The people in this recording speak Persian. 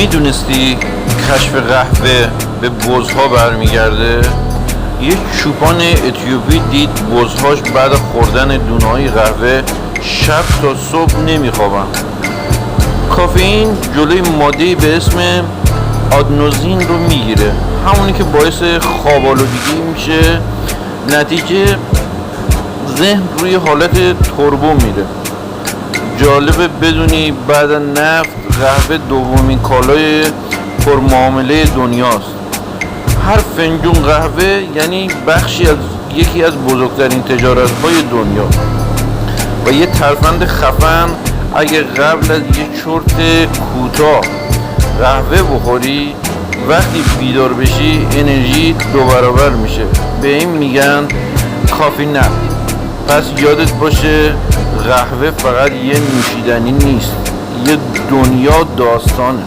میدونستی کشف قهوه به بزها برمیگرده؟ یک چوپان اتیوپی دید بزهاش بعد خوردن دونه‌های قهوه شب تا صبح نمیخوابن. کافئین جلوی ماده‌ای به اسم آدنوزین رو میگیره، همونی که باعث خواب آلودگی میشه. نتیجه ذهن روی حالت توربو میره. جالبه بدونی بعد از نفت قهوه دومین کالای پرمعامله دنیاست. هر فنجون قهوه یعنی بخشی از یکی از بزرگترین تجارت‌های دنیا. و یه ترفند خفن اگه قبل از یه چرت کوتاه قهوه بخوری، وقتی بیدار بشی انرژی 2 برابر میشه. به این میگن کافی نپ. پس یادت باشه قهوه فقط یه نوشیدنی نیست، یه دنیا داستانه.